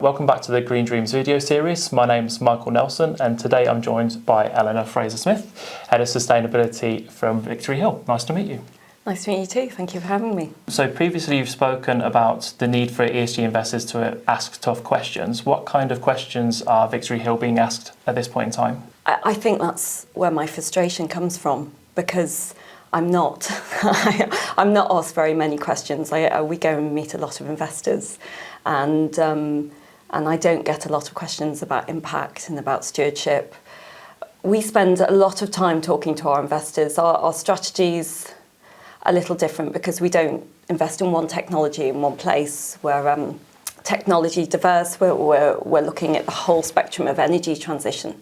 Welcome back to the Green Dreams video series. My name is Michael Nelson and today I'm joined by Eleanor Fraser Smith, Head of Sustainability from Victory Hill. Nice to meet you. Nice to meet you too. Thank you for having me. So previously you've spoken about the need for ESG investors to ask tough questions. What kind of questions are Victory Hill being asked at this point in time? I think that's where my frustration comes from, because I'm not asked very many questions. We go and meet a lot of investors, and I don't get a lot of questions about impact and about stewardship. We spend a lot of time talking to our investors. Our strategy's a little different because we don't invest in one technology in one place. We're technology diverse. We're looking at the whole spectrum of energy transition.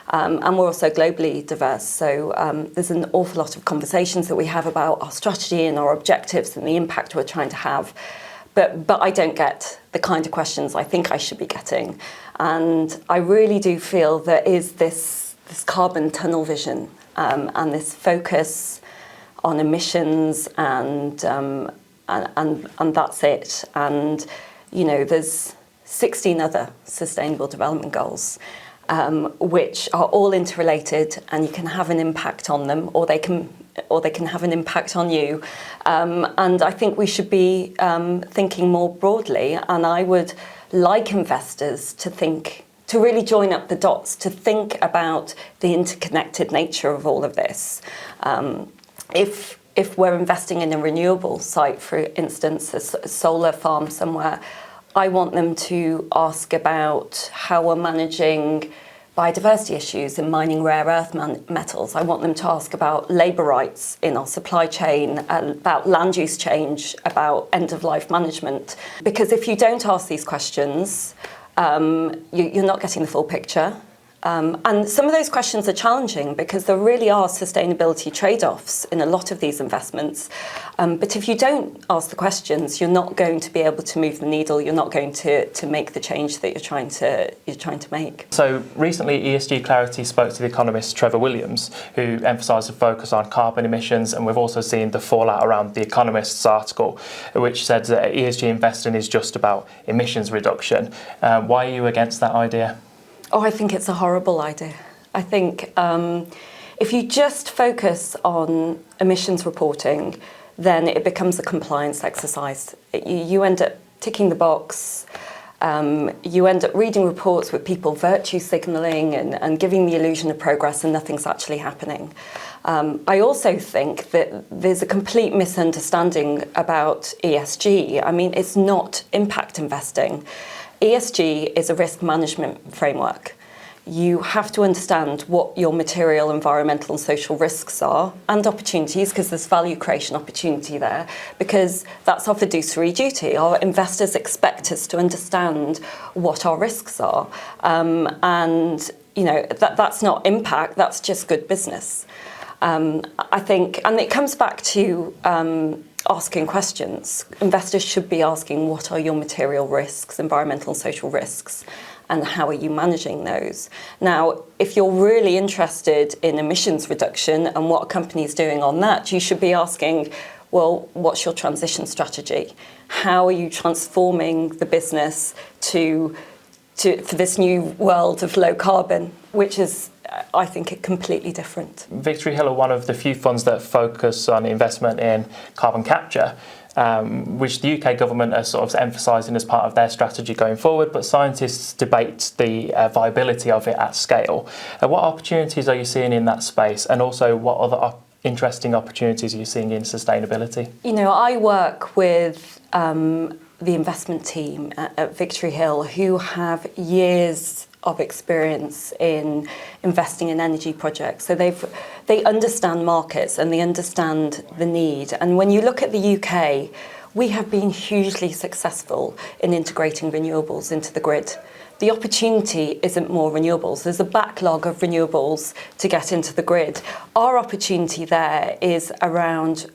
And we're also globally diverse. So there's an awful lot of conversations that we have about our strategy and our objectives and the impact we're trying to have. But I don't get the kind of questions I think I should be getting. And I really do feel there is this carbon tunnel vision and this focus on emissions and that's it. And, you know, there's 16 other sustainable development goals, which are all interrelated, and you can have an impact on them, or they can have an impact on you. And I think we should be thinking more broadly, and I would like investors to really join up the dots, to think about the interconnected nature of all of this. If we're investing in a renewable site, for instance, a solar farm somewhere, I want them to ask about how we're managing biodiversity issues in mining rare earth metals. I want them to ask about labour rights in our supply chain, about land use change, about end-of-life management. Because if you don't ask these questions, you're not getting the full picture. And some of those questions are challenging because there really are sustainability trade-offs in a lot of these investments. But if you don't ask the questions, you're not going to be able to move the needle. You're not going to make the change that you're trying to make. So recently, ESG Clarity spoke to the economist Trevor Williams, who emphasised a focus on carbon emissions, and we've also seen the fallout around the Economist's article, which said that ESG investing is just about emissions reduction. Why are you against that idea? Oh, I think it's a horrible idea. I think if you just focus on emissions reporting, then it becomes a compliance exercise. You end up ticking the box. You end up reading reports with people virtue signalling and giving the illusion of progress, and nothing's actually happening. I also think that there's a complete misunderstanding about ESG. I mean, it's not impact investing. ESG is a risk management framework. You have to understand what your material, environmental and social risks are, and opportunities, because there's value creation opportunity there, because that's our fiduciary duty. Our investors expect us to understand what our risks are. And, you know, that's not impact, that's just good business. I think, and it comes back to asking questions. Investors should be asking, what are your material risks, environmental and social risks, and how are you managing those? Now, if you're really interested in emissions reduction and what a company is doing on that, you should be asking, well, what's your transition strategy? How are you transforming the business for this new world of low carbon, which is, I think, completely different. Victory Hill are one of the few funds that focus on investment in carbon capture, which the UK government are sort of emphasising as part of their strategy going forward, but scientists debate the viability of it at scale. What opportunities are you seeing in that space, and also what other interesting opportunities are you seeing in sustainability? You know, I work with the investment team at Victory Hill, who have years of experience in investing in energy projects. So they understand markets and they understand the need. And when you look at the UK, we have been hugely successful in integrating renewables into the grid. The opportunity isn't more renewables. There's a backlog of renewables to get into the grid. Our opportunity there is around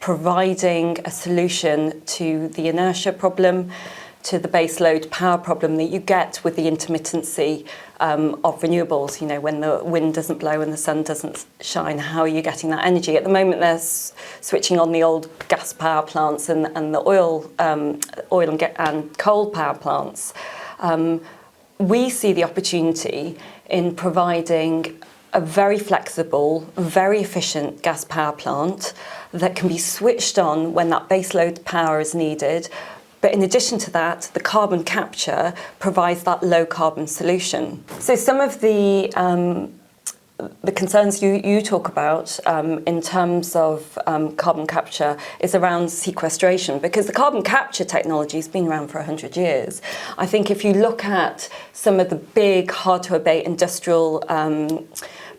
providing a solution to the inertia problem, to the baseload power problem that you get with the intermittency of renewables. You know, when the wind doesn't blow and the sun doesn't shine, how are you getting that energy? At the moment, they're switching on the old gas power plants and the oil and coal power plants. We see the opportunity in providing a very flexible, very efficient gas power plant that can be switched on when that baseload power is needed. But in addition to that, the carbon capture provides that low carbon solution. So some of the concerns you talk about in terms of carbon capture is around sequestration, because the carbon capture technology has been around for 100 years. I think if you look at some of the big, hard-to-abate industrial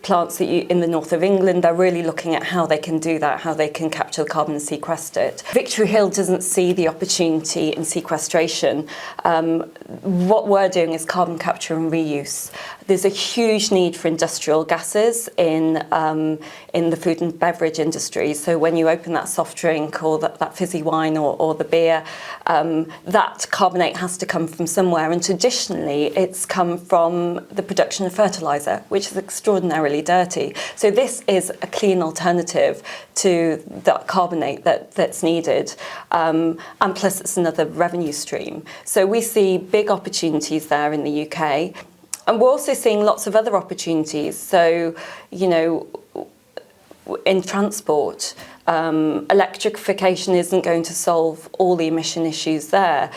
plants that in the north of England, they're really looking at how they can do that, how they can capture the carbon and sequester it. Victory Hill doesn't see the opportunity in sequestration. What we're doing is carbon capture and reuse. There's a huge need for industrial gases in the food and beverage industry. So when you open that soft drink or that fizzy wine or the beer, that carbonate has to come from somewhere. And traditionally, it's come from the production of fertiliser, which is extraordinarily dirty. So this is a clean alternative to that carbonate that's needed. And plus, it's another revenue stream. So we see big opportunities there in the UK. And we're also seeing lots of other opportunities. So, you know, in transport, electrification isn't going to solve all the emission issues there.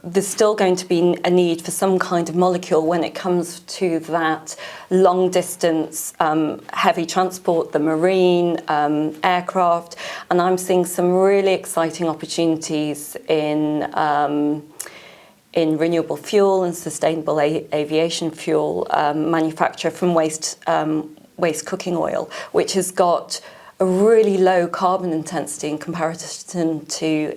There's still going to be a need for some kind of molecule when it comes to that long distance heavy transport, the marine, aircraft. And I'm seeing some really exciting opportunities in renewable fuel and sustainable aviation fuel manufacture from waste cooking oil, which has got a really low carbon intensity in comparison to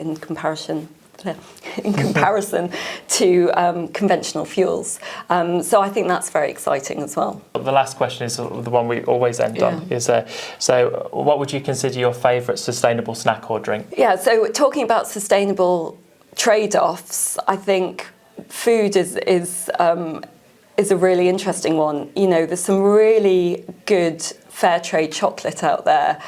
conventional fuels. So I think that's very exciting as well. The last question is the one we always end on. Is so what would you consider your favourite sustainable snack or drink? Yeah, so talking about sustainable trade-offs, I think food is a really interesting one. You know, there's some really good fair trade chocolate out there,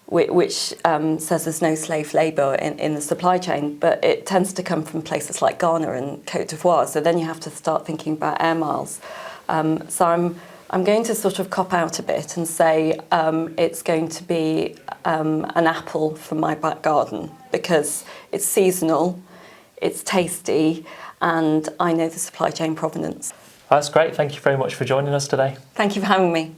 which says there's no slave labour in the supply chain, but it tends to come from places like Ghana and Côte d'Ivoire. So then you have to start thinking about air miles. So I'm going to sort of cop out a bit and say it's going to be an apple from my back garden, because it's seasonal, it's tasty, and I know the supply chain provenance. That's great. Thank you very much for joining us today. Thank you for having me.